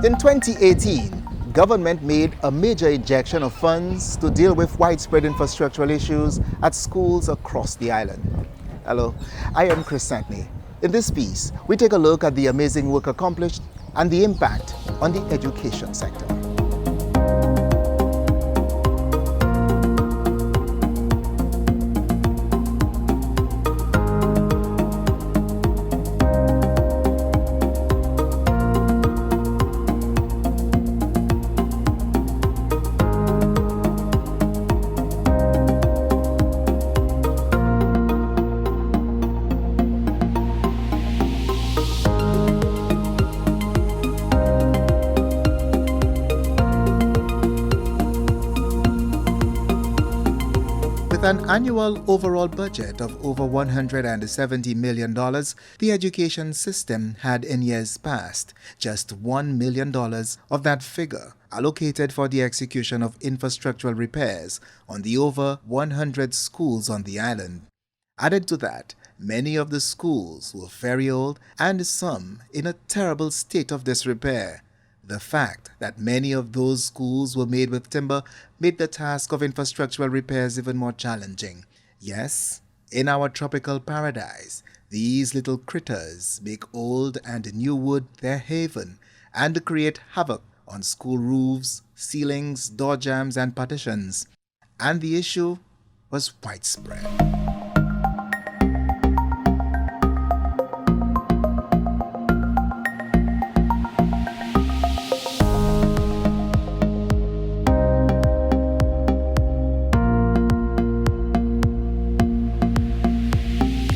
In 2018, government made a major injection of funds to deal with widespread infrastructural issues at schools across the island. Hello, I am Chris Santney. In this piece, we take a look at the amazing work accomplished and the impact on the education sector. With an annual overall budget of over $170 million, the education system had in years past just $1 million of that figure allocated for the execution of infrastructural repairs on the over 100 schools on the island. Added to that, many of the schools were very old and some in a terrible state of disrepair. The fact that many of those schools were made with timber made the task of infrastructural repairs even more challenging. Yes, in our tropical paradise, these little critters make old and new wood their haven and create havoc on school roofs, ceilings, door jambs, and partitions. And the issue was widespread.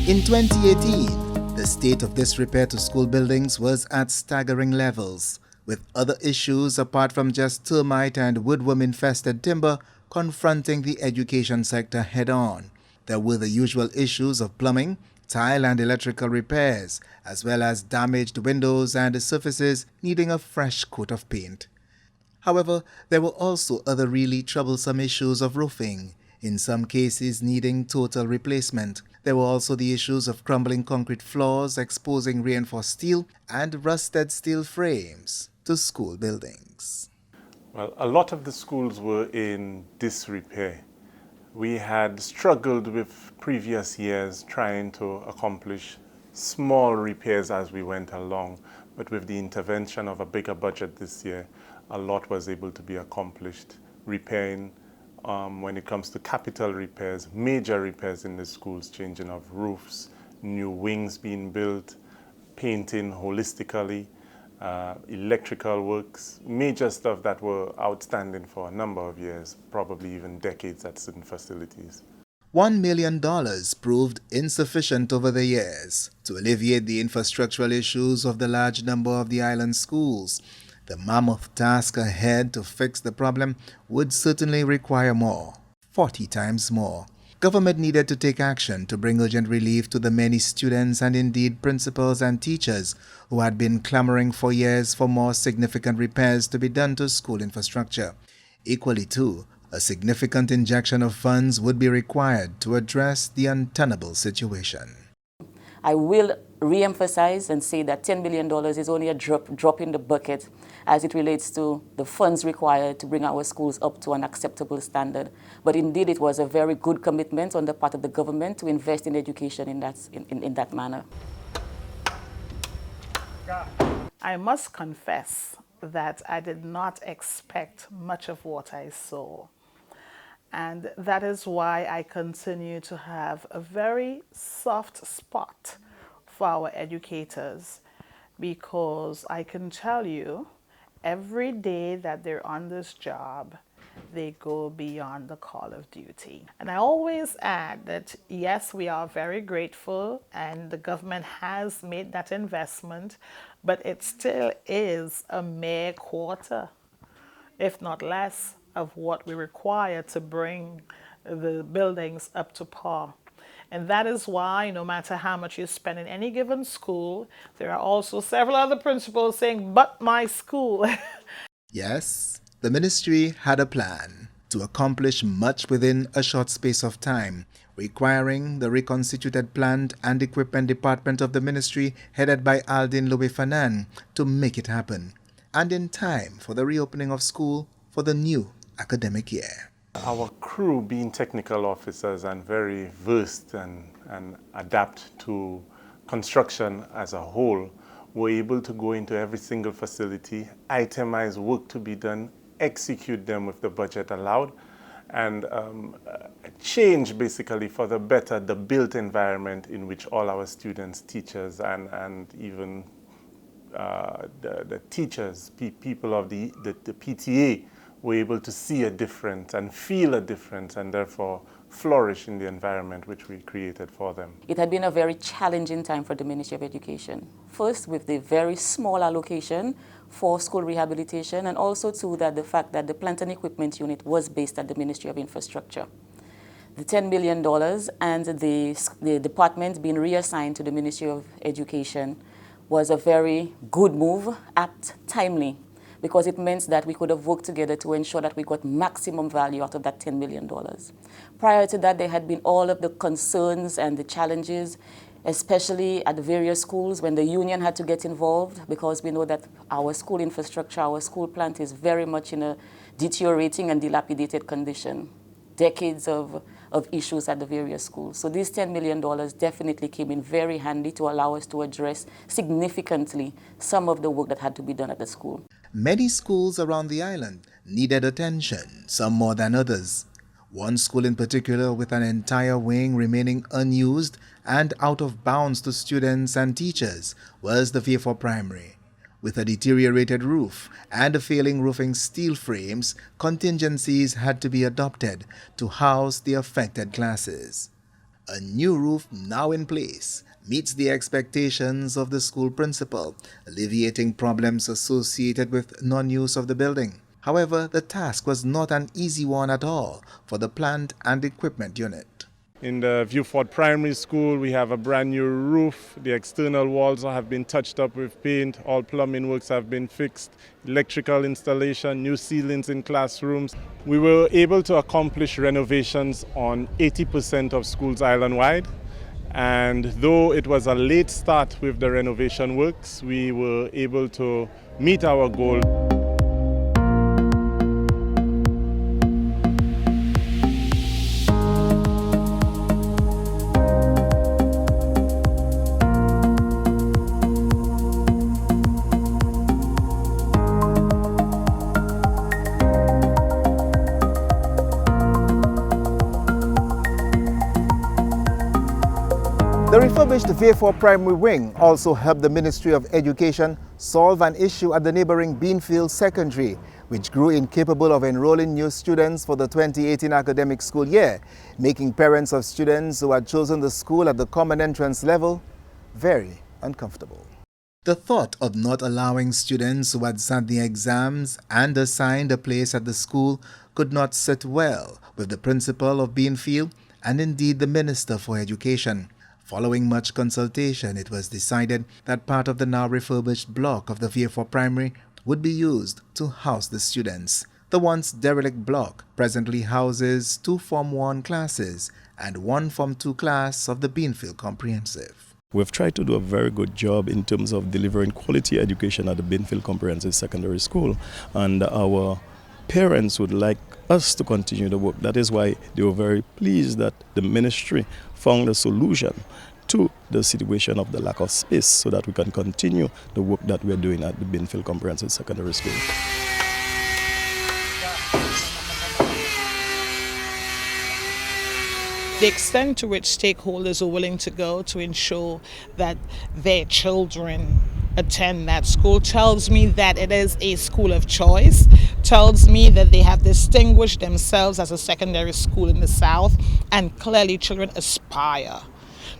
In 2018, the state of disrepair to school buildings was at staggering levels, with other issues apart from just termite and woodworm-infested timber confronting the education sector head-on. There were the usual issues of plumbing, tile and electrical repairs, as well as damaged windows and surfaces needing a fresh coat of paint. However, there were also other really troublesome issues of roofing, in some cases needing total replacement. There were also the issues of crumbling concrete floors, exposing reinforced steel, and rusted steel frames to school buildings. Well, a lot of the schools were in disrepair. We had struggled with previous years trying to accomplish small repairs as we went along, but with the intervention of a bigger budget this year, a lot was able to be accomplished, repairing when it comes to capital repairs, major repairs in the schools, changing of roofs, new wings being built, painting holistically, electrical works, major stuff that were outstanding for a number of years, probably even decades at certain facilities. $1 million proved insufficient over the years to alleviate the infrastructural issues of the large number of the island schools. The mammoth task ahead to fix the problem would certainly require more, 40 times more. Government needed to take action to bring urgent relief to the many students and indeed principals and teachers who had been clamoring for years for more significant repairs to be done to school infrastructure. Equally too, a significant injection of funds would be required to address the untenable situation. I will re-emphasize and say that $10 million is only a drop in the bucket as it relates to the funds required to bring our schools up to an acceptable standard. But indeed, it was a very good commitment on the part of the government to invest in education in that manner. I must confess that I did not expect much of what I saw. And that is why I continue to have a very soft spot for our educators, because I can tell you every day that they're on this job, they go beyond the call of duty. And I always add that yes, we are very grateful and the government has made that investment, but it still is a mere quarter, if not less, of what we require to bring the buildings up to par. And that is why no matter how much you spend in any given school, there are also several other principals saying, but my school. Yes, the ministry had a plan to accomplish much within a short space of time, requiring the reconstituted plant and equipment department of the ministry headed by Aldin Louis Fanan to make it happen. and in time for the reopening of school for the new academic year. Our crew, being technical officers and very versed and adapt to construction as a whole, were able to go into every single facility, itemize work to be done, execute them with the budget allowed, and change basically for the better the built environment in which all our students, teachers, and even the teachers, people of the PTA, were able to see a difference and feel a difference and therefore flourish in the environment which we created for them. It had been a very challenging time for the Ministry of Education. First, with the very small allocation for school rehabilitation, and also too that the fact that the plant and equipment unit was based at the Ministry of Infrastructure. The $10 million and the department being reassigned to the Ministry of Education was a very good move, apt, timely, because it meant that we could have worked together to ensure that we got maximum value out of that $10 million. Prior to that, there had been all of the concerns and the challenges, especially at the various schools when the union had to get involved, because we know that our school infrastructure, our school plant is very much in a deteriorating and dilapidated condition. Decades of issues at the various schools. So these $10 million definitely came in very handy to allow us to address significantly some of the work that had to be done at the school. Many schools around the island needed attention, some more than others. One school in particular with an entire wing remaining unused and out of bounds to students and teachers was the Vieux Primary. With a deteriorated roof and a failing roofing steel frames, contingencies had to be adopted to house the affected classes. A new roof now in place meets the expectations of the school principal, alleviating problems associated with non-use of the building. However, the task was not an easy one at all for the plant and equipment unit. In the Vieux Primary School, we have a brand new roof. The external walls have been touched up with paint. All plumbing works have been fixed. Electrical installation, new ceilings in classrooms. We were able to accomplish renovations on 80% of schools island-wide. And though it was a late start with the renovation works, we were able to meet our goal. The refurbished Vieux Primary Wing also helped the Ministry of Education solve an issue at the neighboring Beanfield Secondary, which grew incapable of enrolling new students for the 2018 academic school year, making parents of students who had chosen the school at the common entrance level very uncomfortable. The thought of not allowing students who had sat the exams and assigned a place at the school could not sit well with the principal of Beanfield and indeed the Minister for Education. Following much consultation, it was decided that part of the now refurbished block of the Vieux Primary would be used to house the students. The once derelict block presently houses 2 Form 1 classes and 1 Form 2 class of the Beanfield Comprehensive. We've tried to do a very good job in terms of delivering quality education at the Beanfield Comprehensive Secondary School, and our parents would like us to continue the work. That is why they were very pleased that the ministry found a solution to the situation of the lack of space so that we can continue the work that we're doing at the Beanfield Comprehensive Secondary School. The extent to which stakeholders are willing to go to ensure that their children attend that school tells me that it is a school of choice, tells me that they have distinguished themselves as a secondary school in the South, and clearly children aspire.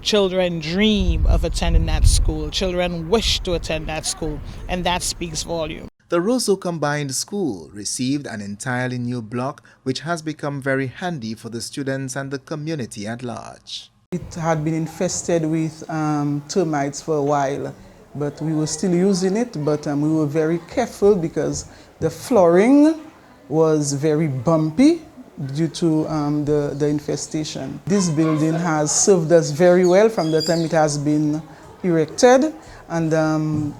Children dream of attending that school. Children wish to attend that school, and that speaks volume. The Roseau Combined School received an entirely new block which has become very handy for the students and the community at large. It had been infested with termites for a while, but we were still using it, but we were very careful because the flooring was very bumpy due to the infestation. This building has served us very well from the time it has been erected, and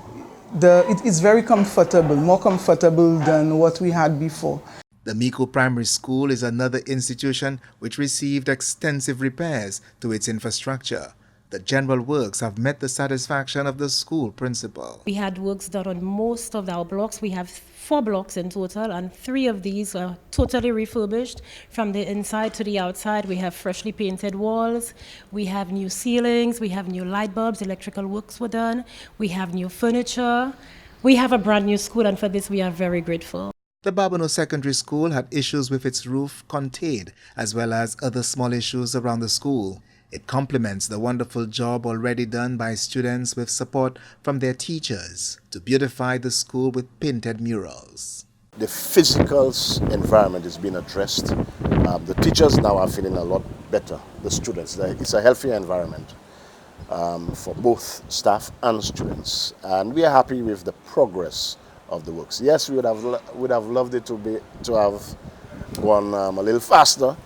It's very comfortable, more comfortable than what we had before. The Miko Primary School is another institution which received extensive repairs to its infrastructure. The general works have met the satisfaction of the school principal. We had works done on most of our blocks. We have 4 blocks in total, and 3 of these are totally refurbished from the inside to the outside. We have freshly painted walls, we have new ceilings, we have new light bulbs, electrical works were done, we have new furniture. We have a brand new school, and for this we are very grateful. The Babano Secondary School had issues with its roof contained, as well as other small issues around the school. It complements the wonderful job already done by students with support from their teachers to beautify the school with painted murals. The physical environment is being addressed. The teachers now are feeling a lot better, the students. It's a healthy environment for both staff and students. And we are happy with the progress of the works. Yes, we would have loved it to have gone a little faster,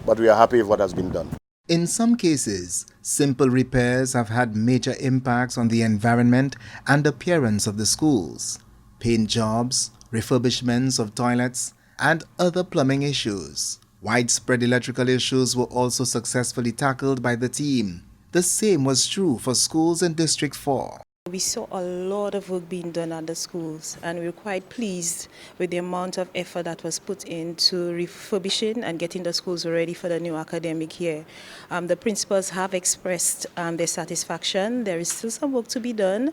but we are happy with what has been done. In some cases, simple repairs have had major impacts on the environment and appearance of the schools. Paint jobs, refurbishments of toilets, and other plumbing issues. Widespread electrical issues were also successfully tackled by the team. The same was true for schools in District 4. We saw a lot of work being done at the schools, and we were quite pleased with the amount of effort that was put into refurbishing and getting the schools ready for the new academic year. The principals have expressed their satisfaction. There is still some work to be done,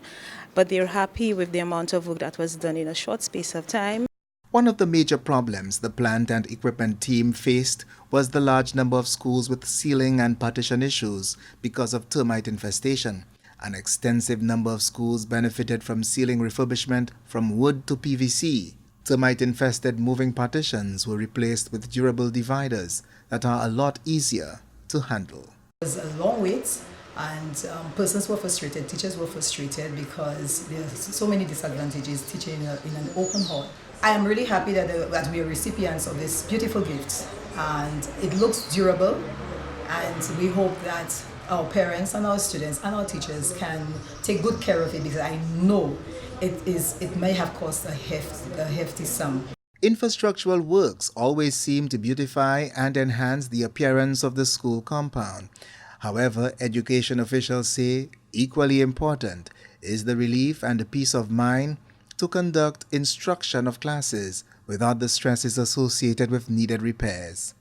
but they're happy with the amount of work that was done in a short space of time. One of the major problems the plant and equipment team faced was the large number of schools with ceiling and partition issues because of termite infestation. An extensive number of schools benefited from ceiling refurbishment from wood to PVC. Termite-infested moving partitions were replaced with durable dividers that are a lot easier to handle. It was a long wait, and persons were frustrated, teachers were frustrated because there are so many disadvantages teaching in an open hall. I am really happy that we are recipients of this beautiful gift, and it looks durable, and we hope that our parents and our students and our teachers can take good care of it, because I know it may have cost a hefty sum. Infrastructural works always seem to beautify and enhance the appearance of the school compound. However, education officials say equally important is the relief and the peace of mind to conduct instruction of classes without the stresses associated with needed repairs.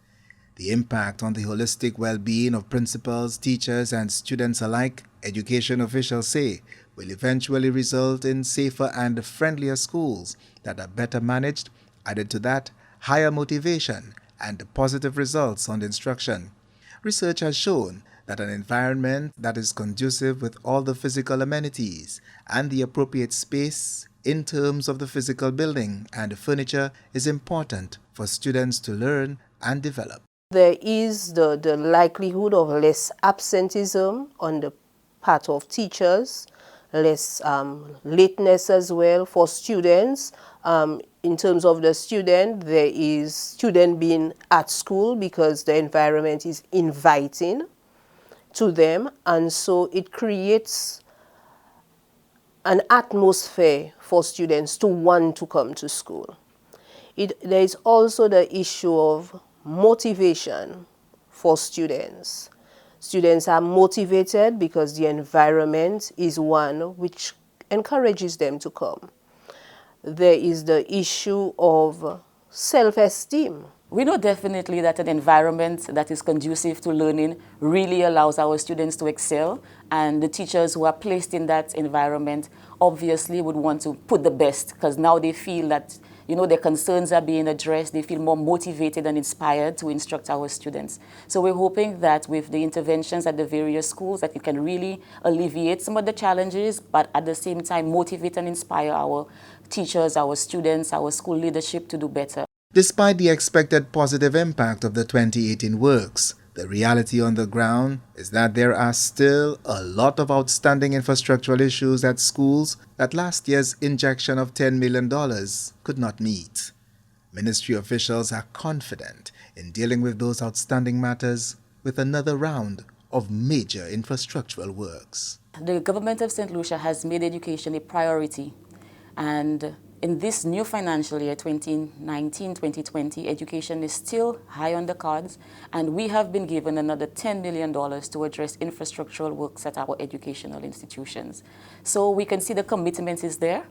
The impact on the holistic well-being of principals, teachers, and students alike, education officials say, will eventually result in safer and friendlier schools that are better managed. Added to that, higher motivation and positive results on instruction. Research has shown that an environment that is conducive with all the physical amenities and the appropriate space in terms of the physical building and furniture is important for students to learn and develop. There is the likelihood of less absenteeism on the part of teachers, less lateness as well for students. In terms of the student, there is student being at school because the environment is inviting to them, and so it creates an atmosphere for students to want to come to school. There is also the issue of motivation for students. Students are motivated because the environment is one which encourages them to come. There is the issue of self-esteem. We know definitely that an environment that is conducive to learning really allows our students to excel, and the teachers who are placed in that environment obviously would want to put the best, because now they feel that their concerns are being addressed. They feel more motivated and inspired to instruct our students. So we're hoping that with the interventions at the various schools that it can really alleviate some of the challenges, but at the same time motivate and inspire our teachers, our students, our school leadership to do better. Despite the expected positive impact of the 2018 works, the reality on the ground is that there are still a lot of outstanding infrastructural issues at schools that last year's injection of $10 million could not meet. Ministry officials are confident in dealing with those outstanding matters with another round of major infrastructural works. The Government of Saint Lucia has made education a priority. And in this new financial year, 2019-2020, education is still high on the cards, and we have been given another $10 million to address infrastructural works at our educational institutions. So we can see the commitment is there.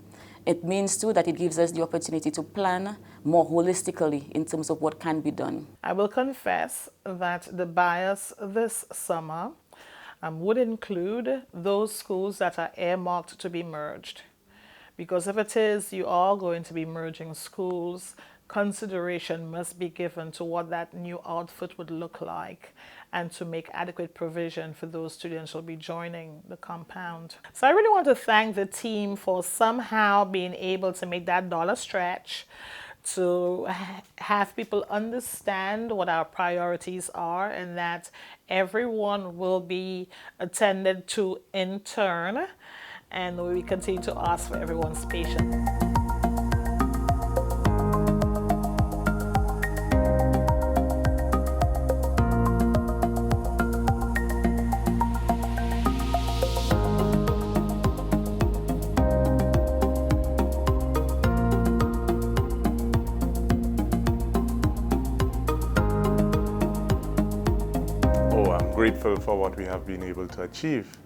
It means, too, that it gives us the opportunity to plan more holistically in terms of what can be done. I will confess that the bias this summer would include those schools that are earmarked to be merged. Because if it is, you are going to be merging schools, consideration must be given to what that new outfit would look like and to make adequate provision for those students who will be joining the compound. So I really want to thank the team for somehow being able to make that dollar stretch, to have people understand what our priorities are and that everyone will be attended to in turn. And we continue to ask for everyone's patience. Oh, I'm grateful for what we have been able to achieve.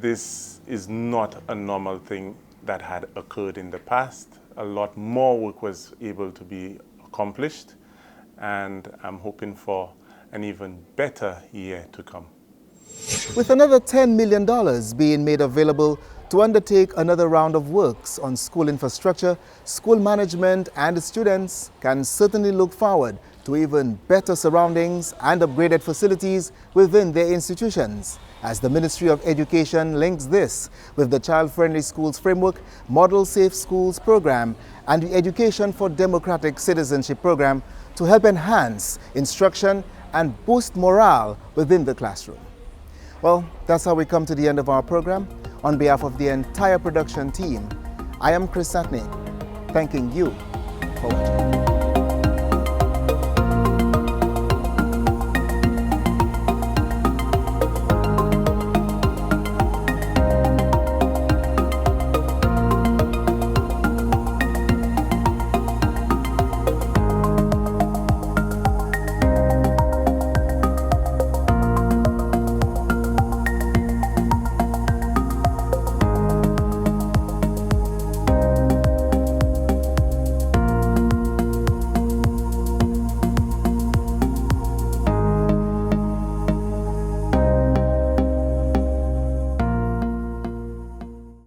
This is not a normal thing that had occurred in the past. A lot more work was able to be accomplished, and I'm hoping for an even better year to come. With another $10 million being made available to undertake another round of works on school infrastructure, school management and students can certainly look forward to even better surroundings and upgraded facilities within their institutions, as the Ministry of Education links this with the Child Friendly Schools Framework, Model Safe Schools Program, and the Education for Democratic Citizenship Program to help enhance instruction and boost morale within the classroom. Well, that's how we come to the end of our program. On behalf of the entire production team, I am Chris Satney, thanking you for watching.